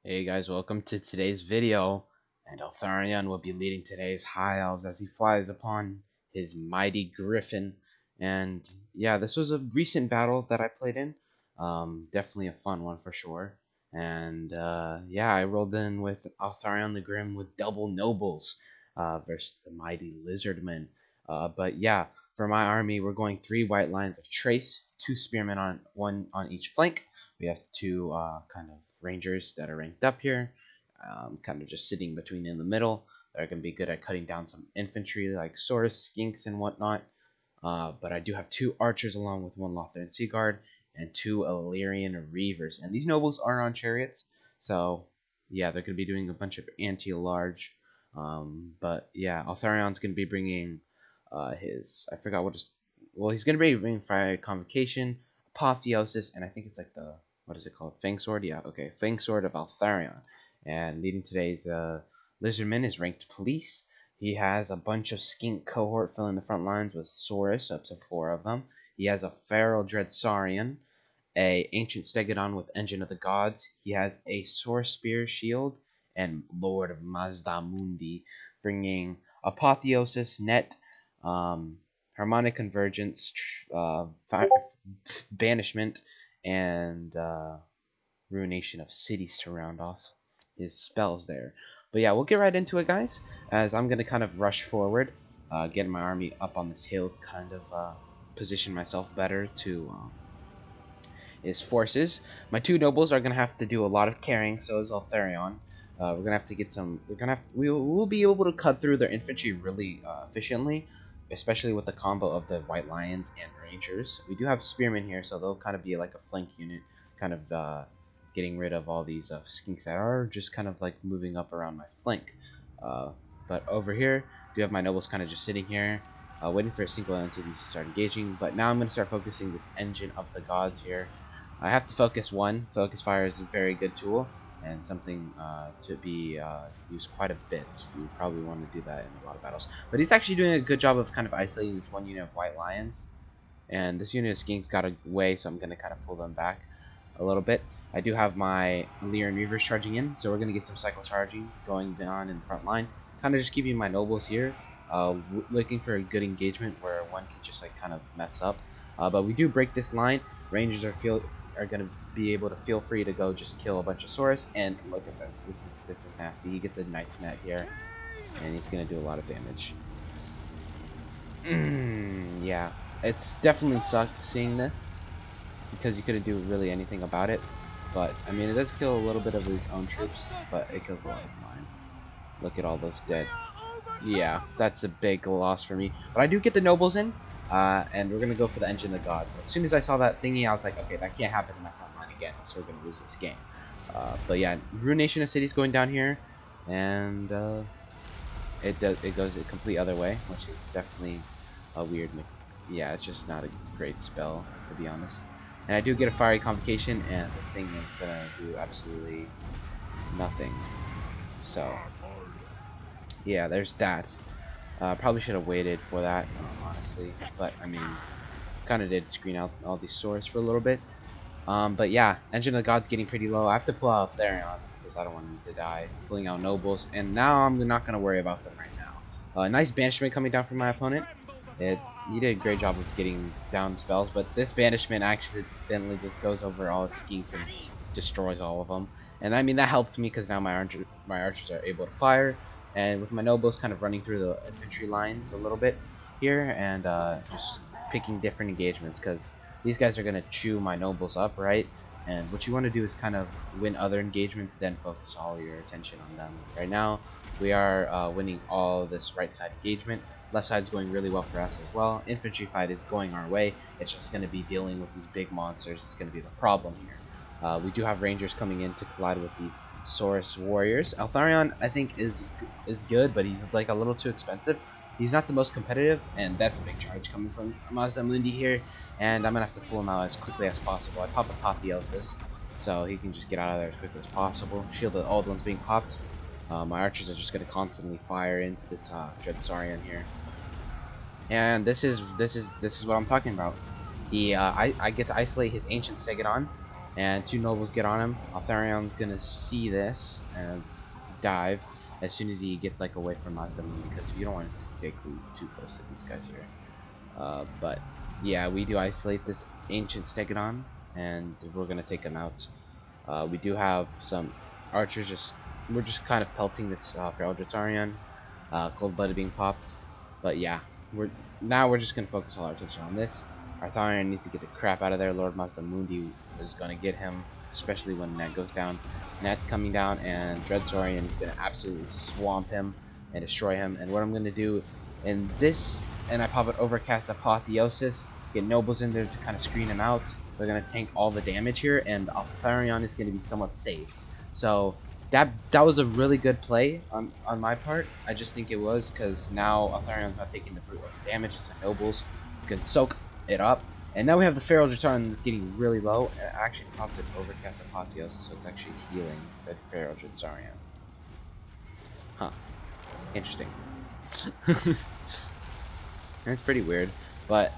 Hey guys, welcome to today's video, and Eltharion will be leading today's High Elves as he flies upon his mighty griffin. And yeah, this was a recent battle that I played in. Definitely a fun one for sure. And yeah, I rolled in with Eltharion the Grim with double nobles versus the mighty Lizardmen. But yeah, for my army, we're going 3 white lines of trace, 2 spearmen on one on each flank. We have 2 kind of rangers that are ranked up here, kind of just sitting between in the middle. They're going to be good at cutting down some infantry like Saurus, Skinks, and whatnot. But I do have 2 archers along with 1 Lotharian Sea Guard and 2 Illyrian Reavers. And these nobles are on chariots, so yeah, they're going to be doing a bunch of anti-large. But yeah, Altharion's going to be bringing I forgot what his, well, he's going to be bringing Fire Convocation, Apotheosis, and I think it's like what is it called? Fang Sword? Yeah, okay. Fang Sword of Altharion. And leading today's Lizardman is Ranked Police. He has a bunch of skink cohort filling the front lines with Saurus, up to 4 of them. He has a Feral Dread Saurian, a Ancient Stegodon with Engine of the Gods. He has a Soar Spear Shield, and Lord of Mazdamundi, bringing Apotheosis, Net, Harmonic Convergence, Banishment, and Ruination of Cities to round off his spells there. But yeah, we'll get right into it, guys, as I'm going to kind of rush forward, get my army up on this hill, kind of position myself better to his forces. My 2 nobles are going to have to do a lot of carrying, so is Altharion. We're going to have to get some, we'll be able to cut through their infantry really efficiently, especially with the combo of the White Lions and Rangers. We do have Spearmen here, so they'll kind of be like a flank unit, kind of getting rid of all these skinks that are just kind of like moving up around my flank. But over here, do have my nobles kind of just sitting here, waiting for a single entities to start engaging. But now I'm going to start focusing this Engine of the Gods here. I have to focus one. Focus fire is a very good tool and something to be used quite a bit. You probably want to do that in a lot of battles. But he's actually doing a good job of kind of isolating this one unit of White Lions. And this unit of Skinks got away, so I'm going to kind of pull them back a little bit. I do have my Illyrian Reavers charging in, so we're going to get some cycle charging going on in the front line. Kind of just keeping my nobles here, looking for a good engagement where one can just like kind of mess up. But we do break this line. Rangers are going to be able to feel free to go just kill a bunch of Saurus. And look at this. This is nasty. He gets a nice net here, and he's going to do a lot of damage. Yeah, it's definitely sucked seeing this because you couldn't do really anything about it. But I mean, it does kill a little bit of his own troops, but it kills a lot of mine. Look at all those dead. Yeah, that's a big loss for me. But I do get the nobles in, and we're gonna go for the Engine of the Gods. As soon as I saw that thingy, I was like, okay, that can't happen in my front line again, so we're gonna lose this game. But yeah, Ruination of Cities going down here, and it goes a complete other way, which is definitely a weird. Yeah, it's just not a great spell, to be honest. And I do get a Fiery Convocation, and this thing is gonna do absolutely nothing. So yeah, there's that. Probably should have waited for that, honestly. But I mean, kind of did screen out all these swords for a little bit. But yeah, Engine of the Gods getting pretty low. I have to pull out Therion because I don't want him to die. Pulling out nobles, and now I'm not gonna worry about them right now. Nice banishment coming down from my opponent. He did a great job of getting down spells, but this banishment accidentally just goes over all its skinks and destroys all of them. And I mean that helps me because now my archers are able to fire, and with my nobles kind of running through the infantry lines a little bit here, and just picking different engagements because these guys are gonna chew my nobles up, right? And what you want to do is kind of win other engagements, then focus all your attention on them. Right now, we are winning all this right side engagement. Left side's going really well for us as well. Infantry fight is going our way. It's just going to be dealing with these big monsters. It's going to be the problem here. We do have Rangers coming in to collide with these Saurus warriors. Altharion, I think, is good, but he's like a little too expensive. He's not the most competitive, and that's a big charge coming from Mazdamundi here. And I'm going to have to pull him out as quickly as possible. I pop Apotheosis, so he can just get out of there as quickly as possible. Shield of the old ones being popped. My archers are just going to constantly fire into this Dread Saurian here. And this is what I'm talking about. I get to isolate his Ancient Stegodon, and 2 nobles get on him. Altharion's gonna see this and dive as soon as he gets like away from Mazdamun, because you don't want to stay too close to these guys here. But yeah, we do isolate this ancient Stegodon, and we're gonna take him out. We do have some archers. We're just kind of pelting this Feral Dratarian, Cold Blooded being popped. But yeah, we're just gonna focus all our attention on this. Artharian needs to get the crap out of there. Lord Mazdamundi is gonna get him, especially when Net goes down. Net's coming down, and Dreadsaurian is gonna absolutely swamp him and destroy him. And what I'm gonna do in this, and I pop it Overcast Apotheosis, get nobles in there to kind of screen him out. They're going to tank all the damage here, and Altharion is going to be somewhat safe. So that was a really good play on my part. I just think it was, because now Altharion's not taking the brutal damage. It's the nobles who can soak it up. And now we have the Feral Dratarian that's getting really low. And I actually popped it Overcast Apotheosis, so it's actually healing the Feral Dratarian. Huh. Interesting. It's pretty weird. But,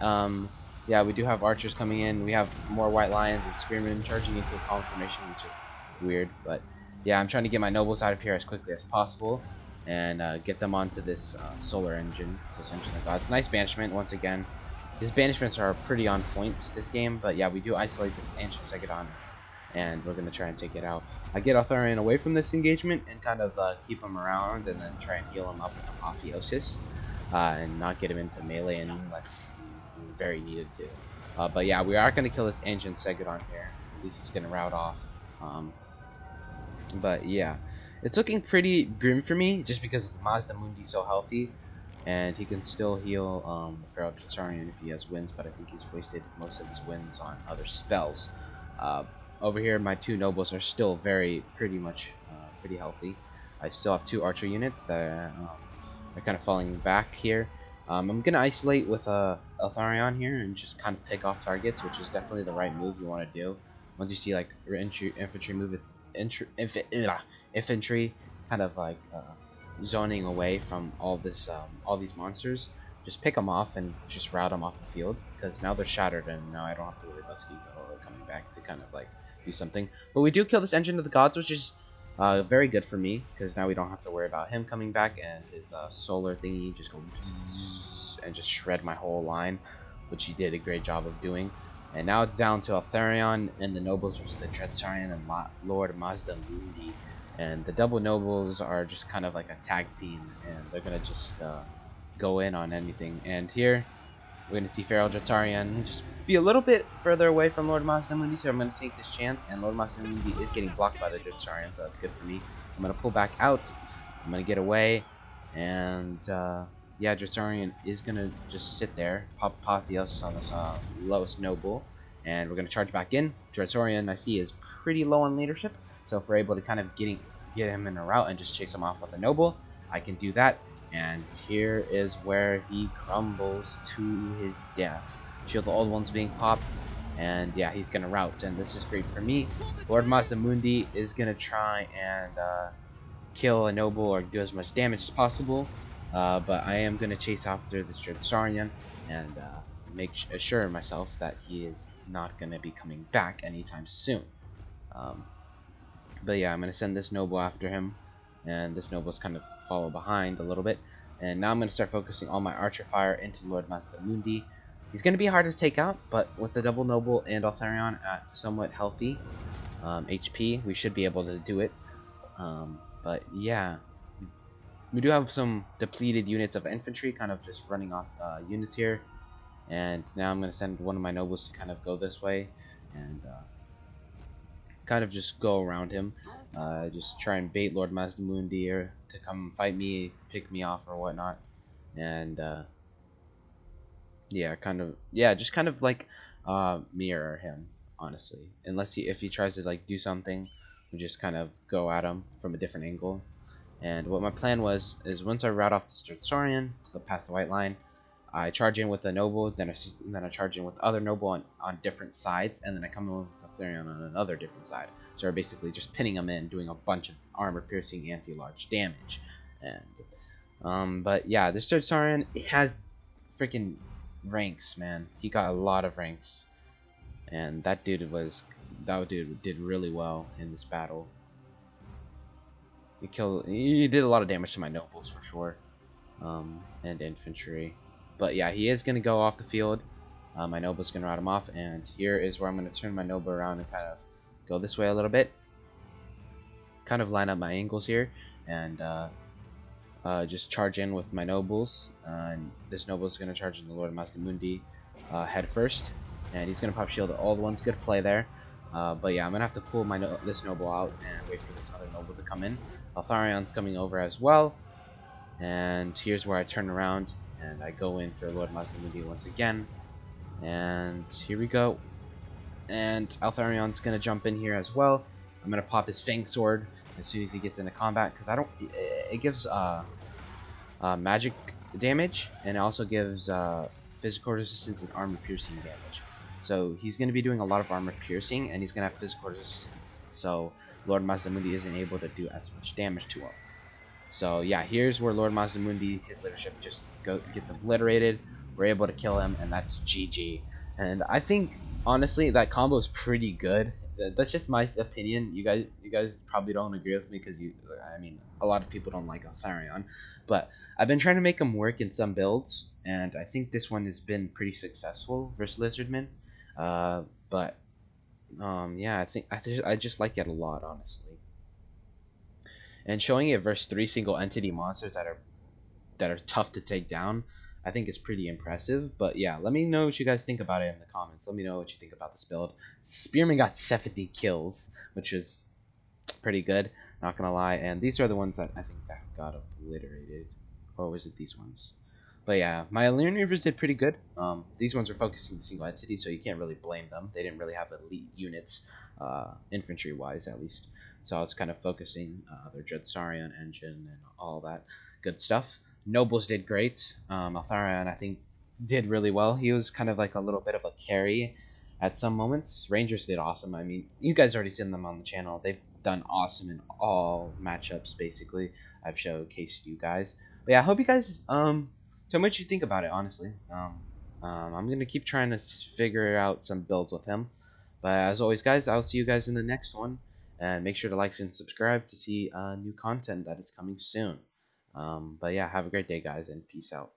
yeah, we do have archers coming in. We have more white lions and spearmen charging into a column formation, which is weird. But yeah, I'm trying to get my nobles out of here as quickly as possible and get them onto this solar engine, this engine of gods. Nice banishment once again. His banishments are pretty on point this game, but yeah, we do isolate this ancient Stegodon, and we're gonna try and take it out. I get Artharian away from this engagement and kind of keep him around, and then try and heal him up with Apotheosis, and not get him into melee unless he's very needed to. But yeah, we are going to kill this ancient Stegodon here. At least he's going to route off. But yeah, it's looking pretty grim for me, just because Mazdamundi's so healthy, and he can still heal the Feral Dratarian if he has wins, but I think he's wasted most of his wins on other spells. Over here, my 2 nobles are still pretty healthy. I still have 2 archer units that are kind of falling back here. I'm going to isolate with Eltharion here and just kind of pick off targets, which is definitely the right move you want to do. Once you see like infantry move infantry kind of like zoning away from all these monsters, just pick them off and just route them off the field, because now they're shattered and now I don't have to worry about Skiko coming back to kind of like do something. But we do kill this engine of the gods, which is very good for me, because now we don't have to worry about him coming back, and his solar thingy just go and just shred my whole line, which he did a great job of doing. And now it's down to Altharion and the nobles versus the Dreadsaurian and Lord Mazdamundi. And the double nobles are just kind of like a tag team, and they're gonna just go in on anything. And here we're gonna see Feral Dratarian just be a little bit further away from Lord Mazdamundi, so I'm gonna take this chance. And Lord Mazdamundi is getting blocked by the Dratarian, so that's good for me. I'm gonna pull back out. I'm gonna get away, and yeah, Dratarian is gonna just sit there, pop Apotheosis on this lowest noble, and we're gonna charge back in. Dratarian, I see, is pretty low on leadership, so if we're able to kind of get him in a route and just chase him off with a noble, I can do that. And here is where he crumbles to his death. Shield the Old Ones being popped, and yeah, he's gonna rout, and this is great for me. Lord Mazdamundi is gonna try and kill a noble or do as much damage as possible, but I am gonna chase after this Dratarian and assure myself that he is not gonna be coming back anytime soon. But yeah, I'm gonna send this noble after him, and this noble's kind of follow behind a little bit. And now I'm gonna start focusing all my archer fire into Lord Mazdamundi. He's gonna be hard to take out, but with the double noble and Altharion at somewhat healthy HP, we should be able to do it. But yeah, we do have some depleted units of infantry kind of just running off units here. And now I'm going to send one of my nobles to kind of go this way and kind of just go around him. Just try and bait Lord Mazdamundi here to come fight me, pick me off or whatnot. And yeah, just kind of like mirror him, honestly. If he tries to like do something, we just kind of go at him from a different angle. And what my plan is once I route off the Dratarian to the past the white line, I charge in with a noble, then I charge in with other noble on different sides, and then I come in with a Therion on another different side. So we're basically just pinning them in, doing a bunch of armor-piercing anti-large damage. And but yeah, this Dratarian has freaking ranks, man. He got a lot of ranks, and that dude was that dude did really well in this battle. He did a lot of damage to my nobles for sure, and infantry. But yeah, he is gonna go off the field. My noble's gonna rout him off, and here is where I'm gonna turn my noble around and kind of go this way a little bit, kind of line up my angles here, and just charge in with my nobles. And this noble is gonna charge in the Lord of Mazdamundi head first, and he's gonna pop shield at all the ones. Good play there. But yeah, I'm gonna have to pull this noble out and wait for this other noble to come in. Altharion's coming over as well, and here's where I turn around and I go in for Lord Mazdamundi once again. And here we go. And Altharion's gonna jump in here as well. I'm gonna pop his Fang Sword as soon as he gets into combat, because I don't. It gives magic damage, and it also gives physical resistance and armor piercing damage. So he's going to be doing a lot of armor piercing, and he's going to have physical resistance. So Lord Mazdamundi isn't able to do as much damage to him. So yeah, here's where Lord Mazdamundi, his leadership just gets obliterated. We're able to kill him, and that's GG. And I think honestly that combo is pretty good. That's just my opinion. You guys probably don't agree with me because I mean, a lot of people don't like Altharion, but I've been trying to make him work in some builds, and I think this one has been pretty successful versus Lizardmen. But yeah, I just like it a lot, honestly. And showing it versus 3 single entity monsters that are tough to take down, I think is pretty impressive. But yeah, let me know what you guys think about it in the comments. Let me know what you think about this build. Spearman got 70 kills, which is pretty good, not gonna lie. And these are the ones that I think that got obliterated. Or was it these ones? But yeah, my Illuminators did pretty good. These ones are focusing single entity, so you can't really blame them. They didn't really have elite units, infantry-wise at least. So I was kind of focusing their Dreadsarion engine and all that good stuff. Nobles did great. Altharion, I think, did really well. He was kind of like a little bit of a carry at some moments. Rangers did awesome. I mean, you guys already seen them on the channel. They've done awesome in all matchups, basically. I've showcased you guys. But yeah, I hope you guys tell me what you think about it, honestly. I'm gonna keep trying to figure out some builds with him. But as always, guys, I'll see you guys in the next one. And make sure to like and subscribe to see new content that is coming soon. But yeah, have a great day, guys, and peace out.